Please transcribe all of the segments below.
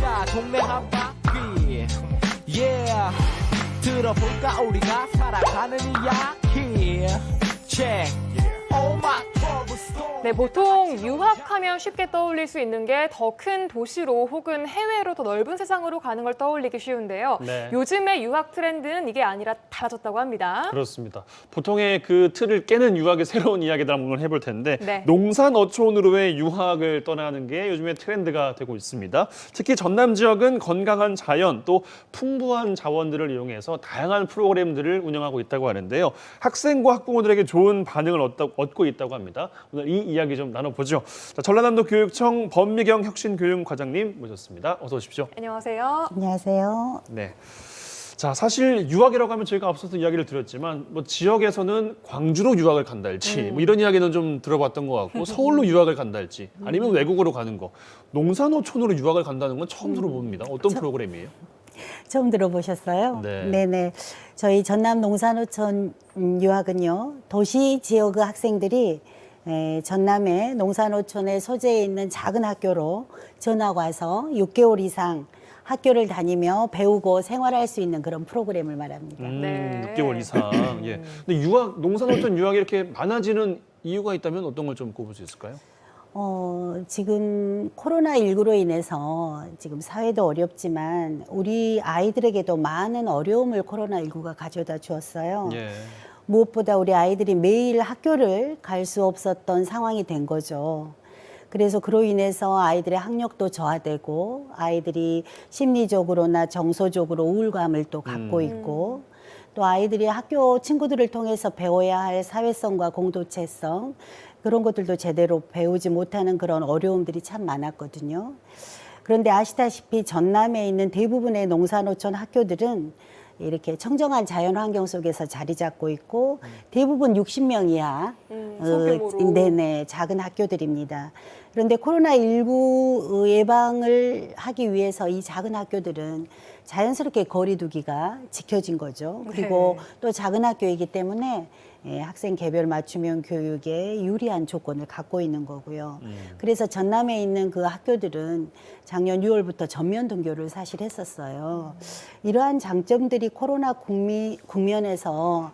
돌자 동네 한 바퀴 yeah 들어볼까 우리가 살아가는 이야기 check oh my trouble story. 네, 보통 유학하면 쉽게 떠올릴 수 있는 게 더 큰 도시로 혹은 해외로 더 넓은 세상으로 가는 걸 떠올리기 쉬운데요. 네. 요즘의 유학 트렌드는 이게 아니라 달라졌다고 합니다. 그렇습니다. 보통의 그 틀을 깨는 유학의 새로운 이야기들 한번 해볼 텐데 네. 농산어촌으로의 유학을 떠나는 게 요즘의 트렌드가 되고 있습니다. 특히 전남 지역은 건강한 자연 또 풍부한 자원들을 이용해서 다양한 프로그램들을 운영하고 있다고 하는데요. 학생과 학부모들에게 좋은 반응을 얻고 있다고 합니다. 오늘 이 이야기 좀 나눠보죠. 자, 전라남도 교육청 범미경 혁신교육과장님 모셨습니다. 어서 오십시오. 안녕하세요. 안녕하세요. 네. 자, 사실 유학이라고 하면 저희가 앞서서 이야기를 드렸지만 뭐 지역에서는 광주로 유학을 간달지 뭐 이런 이야기는 좀 들어봤던 것 같고 서울로 유학을 간달지 아니면 외국으로 가는 거 농산어촌으로 유학을 간다는 건 처음 들어봅니다. 어떤 프로그램이에요? 처음 들어보셨어요? 네. 네네. 저희 전남 농산어촌 유학은요, 도시 지역 학생들이 전남의 농산어촌의 소재에 있는 작은 학교로 전학 와서 6개월 이상 학교를 다니며 배우고 생활할 수 있는 그런 프로그램을 말합니다. 네. 6개월 이상. 예. 근데 유학, 농산어촌 유학이 이렇게 많아지는 이유가 있다면 어떤 걸 좀 꼽을 수 있을까요? 지금 코로나19로 인해서 지금 사회도 어렵지만 우리 아이들에게도 많은 어려움을 코로나19가 가져다 주었어요. 예. 무엇보다 우리 아이들이 매일 학교를 갈 수 없었던 상황이 된 거죠. 그래서 그로 인해서 아이들의 학력도 저하되고 아이들이 심리적으로나 정서적으로 우울감을 또 갖고 있고 또 아이들이 학교 친구들을 통해서 배워야 할 사회성과 공동체성 그런 것들도 제대로 배우지 못하는 그런 어려움들이 참 많았거든요. 그런데 아시다시피 전남에 있는 대부분의 농산어촌 학교들은 이렇게 청정한 자연 환경 속에서 자리 잡고 있고 대부분 60명 이하 소규모로. 네네 작은 학교들입니다. 그런데 코로나19 예방을 하기 위해서 이 작은 학교들은 자연스럽게 거리두기가 지켜진 거죠. 그리고 네. 또 작은 학교이기 때문에 학생 개별 맞춤형 교육에 유리한 조건을 갖고 있는 거고요. 그래서 전남에 있는 그 학교들은 작년 6월부터 전면 등교를 사실 했었어요. 이러한 장점들이 코로나 국면에서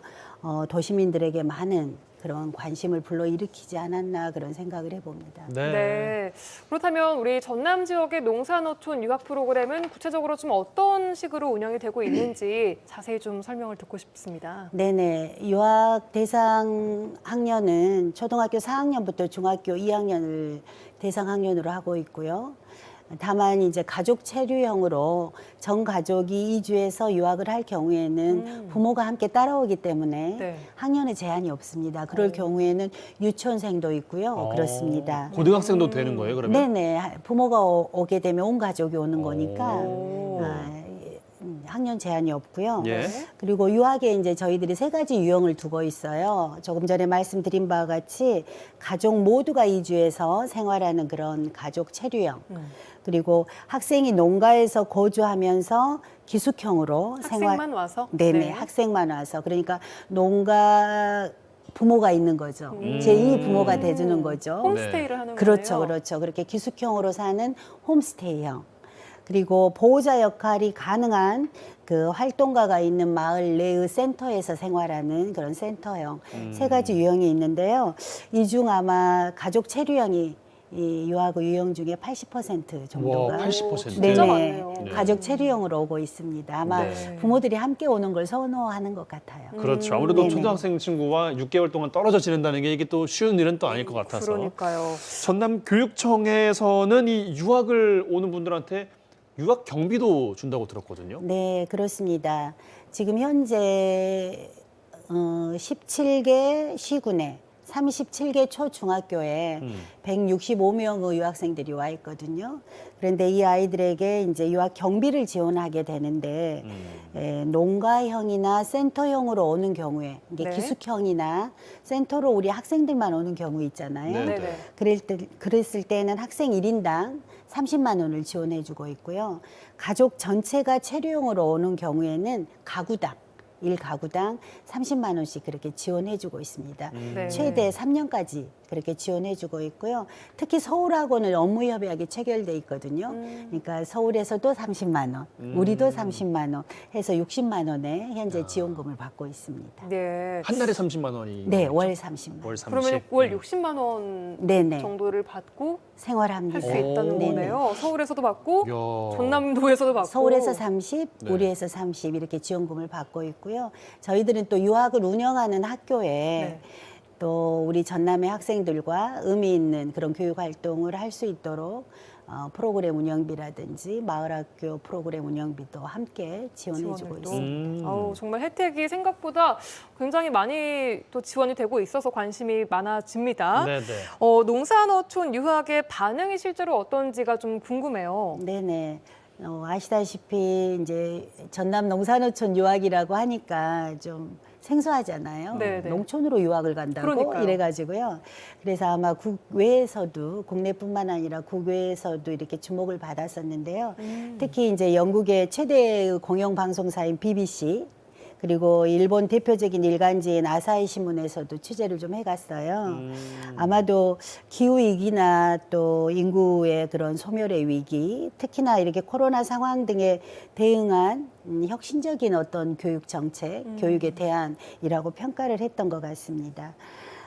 도시민들에게 많은 그런 관심을 불러일으키지 않았나 그런 생각을 해봅니다. 네. 그렇다면 우리 전남 지역의 농산어촌 유학 프로그램은 구체적으로 좀 어떤 식으로 운영이 되고 있는지 자세히 좀 설명을 듣고 싶습니다. 네네. 유학 대상 학년은 초등학교 4학년부터 중학교 2학년을 대상 학년으로 하고 있고요. 다만 이제 가족 체류형으로 전 가족이 이주해서 유학을 할 경우에는 부모가 함께 따라오기 때문에 네. 학년에 제한이 없습니다. 그럴 경우에는 유치원생도 있고요. 그렇습니다. 고등학생도 되는 거예요, 그러면? 네네. 부모가 오게 되면 온 가족이 오는 거니까 오. 학년 제한이 없고요. 예. 그리고 유학에 이제 저희들이 3가지 유형을 두고 있어요. 조금 전에 말씀드린 바와 같이 가족 모두가 이주해서 생활하는 그런 가족 체류형. 그리고 학생이 농가에서 거주하면서 기숙형으로 학생만 와서? 네네, 네. 학생만 와서. 그러니까 농가 부모가 있는 거죠. 제2 부모가 돼주는 거죠. 홈스테이를 하는 그렇죠, 거네요. 그렇죠. 그렇게 기숙형으로 사는 홈스테이형. 그리고 보호자 역할이 가능한 그 활동가가 있는 마을 내의 센터에서 생활하는 그런 센터형 3가지 유형이 있는데요. 이 중 아마 가족 체류형이 이 유학 유형 중에 80% 정도가 와, 80%. 진짜 네네, 많네요. 가족 체류형으로 오고 있습니다. 아마 네. 부모들이 함께 오는 걸 선호하는 것 같아요. 그렇죠. 아무래도 네네. 초등학생 친구와 6개월 동안 떨어져 지낸다는 게 이게 또 쉬운 일은 또 아닐 것 같아서. 그러니까요. 전남 교육청에서는 이 유학을 오는 분들한테 유학 경비도 준다고 들었거든요. 네, 그렇습니다. 지금 현재 17개 시군에 37개 초중학교에 165명의 유학생들이 와 있거든요. 그런데 이 아이들에게 이제 유학 경비를 지원하게 되는데 농가형이나 센터형으로 오는 경우에 이게 네. 기숙형이나 센터로 우리 학생들만 오는 경우 있잖아요. 네. 네네. 그랬을 때는 학생 1인당 30만 원을 지원해주고 있고요. 가족 전체가 체류형으로 오는 경우에는 가구당 1가구당 30만 원씩 그렇게 지원해주고 있습니다. 네. 최대 3년까지 그렇게 지원해주고 있고요. 특히 서울하고는 업무 협약이 체결돼 있거든요. 그러니까 서울에서도 30만 원, 우리도 30만 원 해서 60만 원의 현재 지원금을 받고 있습니다. 네. 한 달에 30만 원이. 네, 월 30만 원. 월 30. 그러면 월 60만 원 네네. 정도를 받고 생활합니다. 할 수 있다는 네네. 거네요. 서울에서도 받고 이야. 전남도에서도 받고 서울에서 30, 네. 우리에서 30 이렇게 지원금을 받고 있고요. 저희들은 또 유학을 운영하는 학교에 네. 또 우리 전남의 학생들과 의미 있는 그런 교육 활동을 할 수 있도록 프로그램 운영비라든지 마을학교 프로그램 운영비도 함께 지원해주고 지원을 또. 있습니다. 아우, 정말 혜택이 생각보다 굉장히 많이 또 지원이 되고 있어서 관심이 많아집니다. 네네. 농산어촌 유학의 반응이 실제로 어떤지가 좀 궁금해요. 네네. 아시다시피 이제 전남 농산어촌 유학이라고 하니까 좀 생소하잖아요. 네네. 농촌으로 유학을 간다고 그러니까요. 이래가지고요. 그래서 아마 국외에서도 국내뿐만 아니라 국외에서도 이렇게 주목을 받았었는데요. 특히 이제 영국의 최대 공영 방송사인 BBC 그리고 일본 대표적인 일간지인 아사히 신문에서도 취재를 좀 해갔어요. 아마도 기후 위기나 또 인구의 그런 소멸의 위기, 특히나 이렇게 코로나 상황 등에 대응한 혁신적인 어떤 교육 정책, 교육의 대안이라고 평가를 했던 것 같습니다.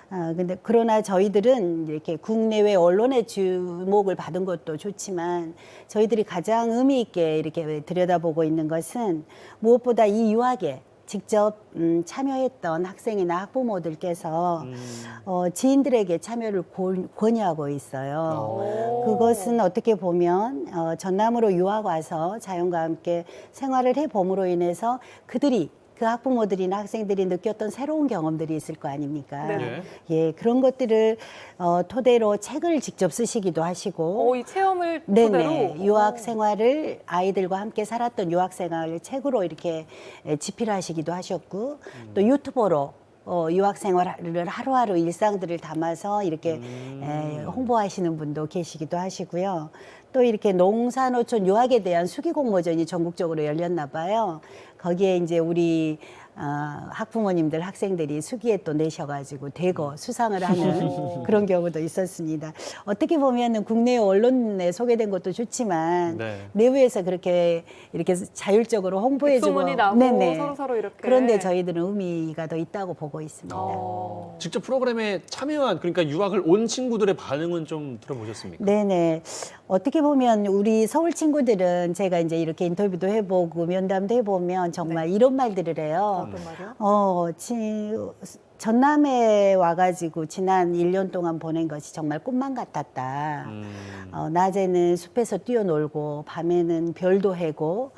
근데 그러나 저희들은 이렇게 국내외 언론의 주목을 받은 것도 좋지만 저희들이 가장 의미 있게 이렇게 들여다보고 있는 것은 무엇보다 이 유학에 직접 참여했던 학생이나 학부모들께서 지인들에게 참여를 권유하고 있어요. 그것은 어떻게 보면 전남으로 유학 와서 자연과 함께 생활을 해봄으로 인해서 그들이 그 학부모들이나 학생들이 느꼈던 새로운 경험들이 있을 거 아닙니까? 네네. 예, 그런 것들을 토대로 책을 직접 쓰시기도 하시고 이 체험을 네네. 토대로 유학 생활을 아이들과 함께 살았던 유학 생활을 책으로 이렇게 집필하시기도 하셨고 또 유튜버로 유학 생활을 하루하루 일상들을 담아서 이렇게 홍보하시는 분도 계시기도 하시고요. 또 이렇게 농산어촌 유학에 대한 수기 공모전이 전국적으로 열렸나 봐요. 거기에 이제 우리 학부모님들, 학생들이 수기에 또 내셔가지고 대거 수상을 하는 그런 경우도 있었습니다. 어떻게 보면은 국내 언론에 소개된 것도 좋지만 네. 내부에서 그렇게 이렇게 자율적으로 홍보해주고 소문이 나고 네네. 서로 이렇게. 그런데 저희들은 의미가 더 있다고 보고 있습니다. 직접 프로그램에 참여한 그러니까 유학을 온 친구들의 반응은 좀 들어보셨습니까? 네네. 어떻게 보면 우리 서울 친구들은 제가 이제 이렇게 인터뷰도 해보고 면담도 해보면 정말 이런 말들을 해요. 어떤 말이요? 전남에 와가지고 지난 1년 동안 보낸 것이 정말 꿈만 같았다. 낮에는 숲에서 뛰어놀고 밤에는 별도 해고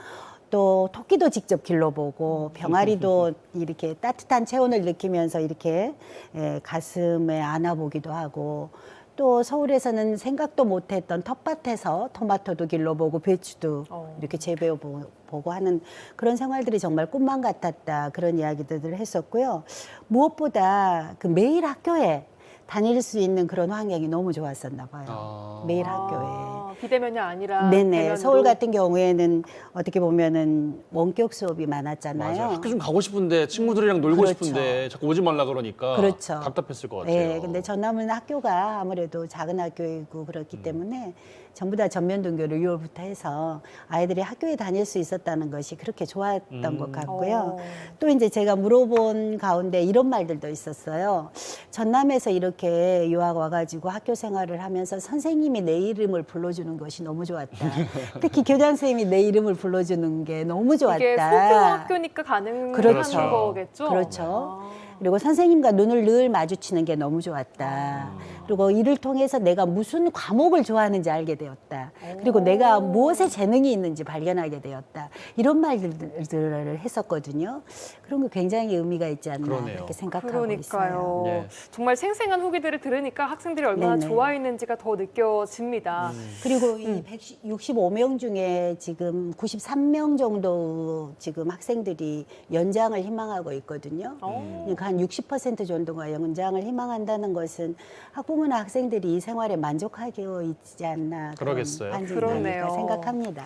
또 토끼도 직접 길러보고 병아리도 이렇게 따뜻한 체온을 느끼면서 이렇게 가슴에 안아보기도 하고 또 서울에서는 생각도 못했던 텃밭에서 토마토도 길러보고 배추도 이렇게 재배해보고 하는 그런 생활들이 정말 꿈만 같았다 그런 이야기들을 했었고요. 무엇보다 그 매일 학교에 다닐 수 있는 그런 환경이 너무 좋았었나 봐요. 매일 학교에. 비대면이 아니라 네네. 대면으로. 서울 같은 경우에는 어떻게 보면은 원격 수업이 많았잖아요. 맞아요. 학교 좀 가고 싶은데 친구들이랑 놀고 그렇죠. 싶은데 자꾸 오지 말라 그러니까 그렇죠. 답답했을 것 같아요. 네, 근데 전남은 학교가 아무래도 작은 학교이고 그렇기 때문에 전부 다 전면 등교를 6월부터 해서 아이들이 학교에 다닐 수 있었다는 것이 그렇게 좋았던 것 같고요. 또 이제 제가 물어본 가운데 이런 말들도 있었어요. 전남에서 이렇게 유학 와가지고 학교 생활을 하면서 선생님이 내 이름을 불러주는 것이 너무 좋았다. 특히 교장 선생님이 내 이름을 불러주는 게 너무 좋았다. 이게 소규 학교니까 가능한 그렇죠. 거겠죠? 그렇죠. 그리고 선생님과 눈을 늘 마주치는 게 너무 좋았다. 그리고 이를 통해서 내가 무슨 과목을 좋아하는지 알게 되었다. 그리고 내가 무엇에 재능이 있는지 발견하게 되었다. 이런 말들을 했었거든요. 그런 거 굉장히 의미가 있지 않나 그러네요. 그렇게 생각하고 그러니까요. 있어요. 네. 정말 생생한 후기들을 들으니까 학생들이 얼마나 네네. 좋아했는지가 더 느껴집니다. 그리고 이 165명 중에 지금 93명 정도 지금 학생들이 연장을 희망하고 있거든요. 그러니까 한 60% 정도가 연장을 희망한다는 것은 학부모나 학생들이 이 생활에 만족하고 있지 않나 그러겠어요. 반증이 그러네요. 나니까 생각합니다.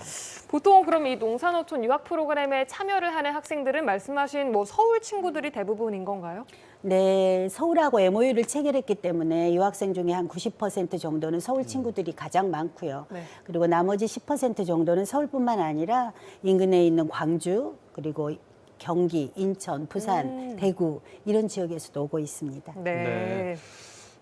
보통 그럼 이 농산어촌 유학 프로그램에 참여를 하는 학생들은 말씀하신 뭐 서울 친구들이 대부분인 건가요? 네, 서울하고 MOU를 체결했기 때문에 유학생 중에 한 90% 정도는 서울 친구들이 가장 많고요. 네. 그리고 나머지 10% 정도는 서울뿐만 아니라 인근에 있는 광주, 그리고 경기, 인천, 부산, 대구 이런 지역에서도 오고 있습니다. 네. 네.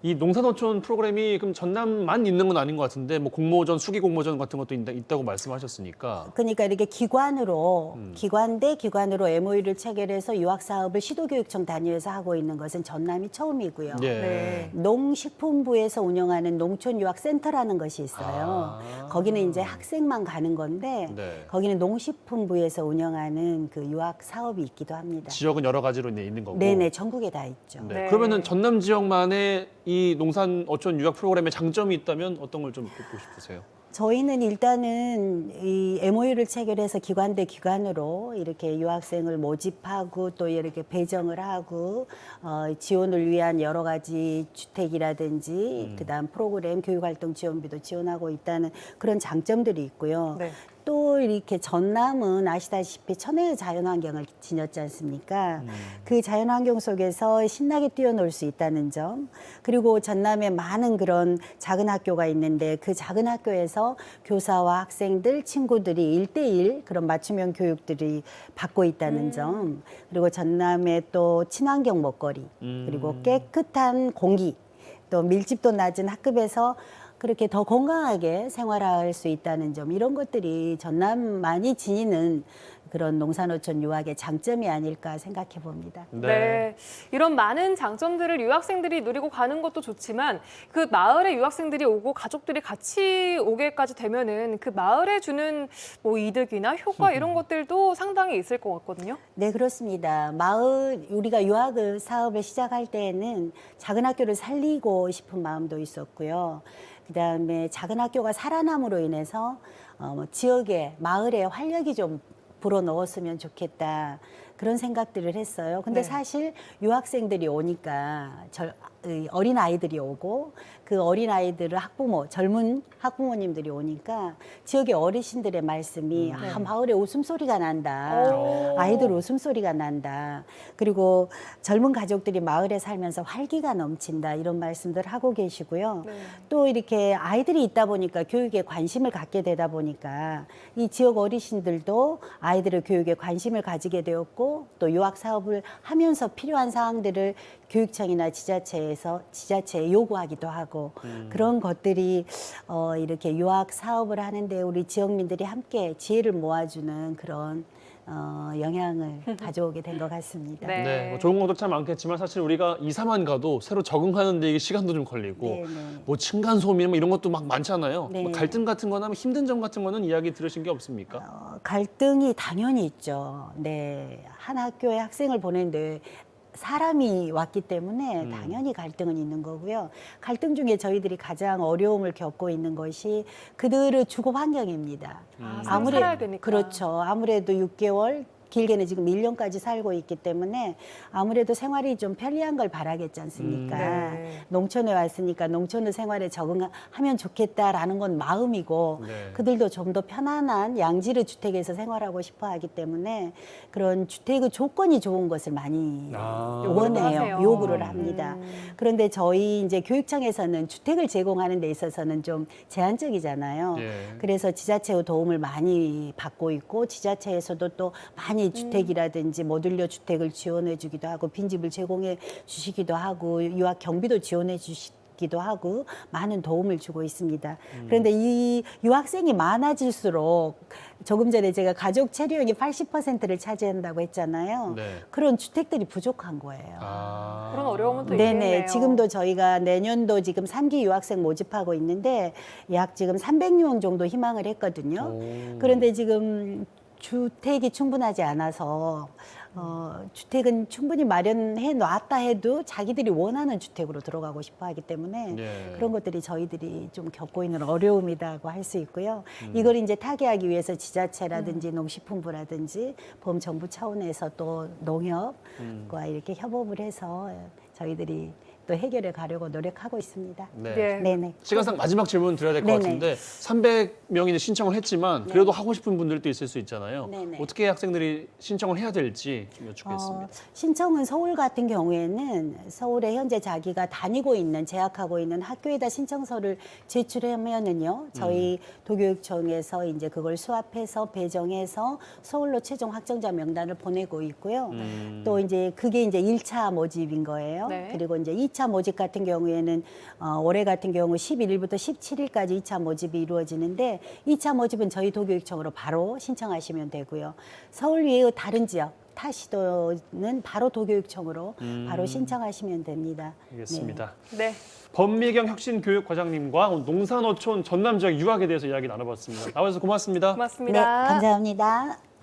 이 농사노촌 프로그램이 그럼 전남만 있는 건 아닌 것 같은데 뭐 공모전, 수기 공모전 같은 것도 있다고 말씀하셨으니까. 그러니까 이렇게 기관으로 기관 대 기관으로 MOU를 체결해서 유학 사업을 시도교육청 단위에서 하고 있는 것은 전남이 처음이고요. 예. 네. 농식품부에서 운영하는 농촌유학센터라는 것이 있어요. 아. 거기는 이제 학생만 가는 건데 네. 거기는 농식품부에서 운영하는 그 유학 사업이 있기도 합니다. 지역은 여러 가지로 있는 거고. 네네, 전국에 다 있죠. 네. 네. 그러면은 전남 지역만의 이 농산 어촌 유학 프로그램의 장점이 있다면 어떤 걸 좀 듣고 싶으세요? 저희는 일단은 이 MOU를 체결해서 기관 대 기관으로 이렇게 유학생을 모집하고 또 이렇게 배정을 하고 지원을 위한 여러 가지 주택이라든지 그다음 프로그램 교육활동 지원비도 지원하고 있다는 그런 장점들이 있고요. 네. 또 이렇게 전남은 아시다시피 천혜의 자연환경을 지녔지 않습니까? 그 자연환경 속에서 신나게 뛰어놀 수 있다는 점, 그리고 전남에 많은 그런 작은 학교가 있는데 그 작은 학교에서 교사와 학생들, 친구들이 1대1 그런 맞춤형 교육들이 받고 있다는 점, 그리고 전남에 또 친환경 먹거리, 그리고 깨끗한 공기, 또 밀집도 낮은 학급에서 그렇게 더 건강하게 생활할 수 있다는 점, 이런 것들이 전남만이 지니는 그런 농산어촌 유학의 장점이 아닐까 생각해 봅니다. 네. 이런 많은 장점들을 유학생들이 누리고 가는 것도 좋지만 그 마을에 유학생들이 오고 가족들이 같이 오게까지 되면은 그 마을에 주는 뭐 이득이나 효과 이런 것들도 상당히 있을 것 같거든요. 네, 그렇습니다. 우리가 유학을 사업을 시작할 때에는 작은 학교를 살리고 싶은 마음도 있었고요. 그다음에 작은 학교가 살아남으로 인해서 지역에, 마을에 활력이 좀 불어넣었으면 좋겠다. 그런 생각들을 했어요. 근데 네. 사실 유학생들이 오니까 어린 아이들이 오고 그 어린 아이들을 젊은 학부모님들이 오니까 지역의 어르신들의 말씀이 마을에 웃음소리가 난다. 오. 아이들 웃음소리가 난다. 그리고 젊은 가족들이 마을에 살면서 활기가 넘친다. 이런 말씀들 하고 계시고요. 네. 또 이렇게 아이들이 있다 보니까 교육에 관심을 갖게 되다 보니까 이 지역 어르신들도 아이들의 교육에 관심을 가지게 되었고 또 유학 사업을 하면서 필요한 사항들을 교육청이나 지자체에 요구하기도 하고 그런 것들이 이렇게 유학 사업을 하는데 우리 지역민들이 함께 지혜를 모아주는 그런 영향을 가져오게 된 것 같습니다. 네. 네, 뭐 좋은 것도 참 많겠지만 사실 우리가 이사만 가도 새로 적응하는 데 이게 시간도 좀 걸리고 네, 네. 뭐 층간 소음 뭐 이런 것도 막 많잖아요. 네. 뭐 갈등 같은 거나 힘든 점 같은 거는 이야기 들으신 게 없습니까? 갈등이 당연히 있죠. 네, 한 학교에 학생을 보내는데 사람이 왔기 때문에 당연히 갈등은 있는 거고요. 갈등 중에 저희들이 가장 어려움을 겪고 있는 것이 그들의 주거 환경입니다. 서로 살아야 되니까. 그렇죠. 아무래도 6개월, 길게는 지금 1년까지 살고 있기 때문에 아무래도 생활이 좀 편리한 걸 바라겠지 않습니까? 네. 농촌에 왔으니까 농촌의 생활에 적응하면 좋겠다라는 건 마음이고 네. 그들도 좀 더 편안한 양질의 주택에서 생활하고 싶어 하기 때문에 그런 주택의 조건이 좋은 것을 많이 요구를 하세요. 원해요. 요구를 합니다. 그런데 저희 이제 교육청에서는 주택을 제공하는 데 있어서는 좀 제한적이잖아요. 예. 그래서 지자체의 도움을 많이 받고 있고 지자체에서도 또 많이 주택이라든지 모듈러 주택을 지원해 주기도 하고 빈집을 제공해 주시기도 하고 유학 경비도 지원해 주시기도 하고 많은 도움을 주고 있습니다. 그런데 이 유학생이 많아질수록 조금 전에 제가 가족 체류형이 80%를 차지한다고 했잖아요. 네. 그런 주택들이 부족한 거예요. 그런 어려움은 또 네네. 있겠네요. 지금도 저희가 내년도 지금 3기 유학생 모집하고 있는데 약 지금 300명 정도 희망을 했거든요. 오. 그런데 지금 주택이 충분하지 않아서 주택은 충분히 마련해 놨다 해도 자기들이 원하는 주택으로 들어가고 싶어 하기 때문에 예. 그런 것들이 저희들이 좀 겪고 있는 어려움이라고 할 수 있고요. 이걸 이제 타개하기 위해서 지자체라든지 농식품부라든지 범정부 차원에서 또 농협과 이렇게 협업을 해서 저희들이 또 해결해 가려고 노력하고 있습니다. 네. 예. 네네. 시간상 마지막 질문 드려야 될 것 네네. 같은데 300명이 신청을 했지만 그래도 하고 싶은 분들도 있을 수 있잖아요. 네네. 어떻게 학생들이 신청을 해야 될지 좀 여쭙겠습니다. 신청은 서울 같은 경우에는 서울에 현재 자기가 다니고 있는 재학하고 있는 학교에다 신청서를 제출하면은요 저희 도교육청에서 이제 그걸 수합해서 배정해서 서울로 최종 확정자 명단을 보내고 있고요. 또 이제 그게 이제 1차 모집인 거예요. 네. 그리고 이제 2차 모집 같은 경우에는 올해 같은 경우 11일부터 17일까지 2차 모집이 이루어지는데 2차 모집은 저희 도교육청으로 바로 신청하시면 되고요. 서울 외의 다른 지역 타 시도는 바로 도교육청으로 바로 신청하시면 됩니다. 알겠습니다. 네. 범미경 혁신교육과장님과 농산어촌 전남 지역 유학에 대해서 이야기 나눠봤습니다. 나와주셔서 고맙습니다. 네, 고맙습니다. 감사합니다.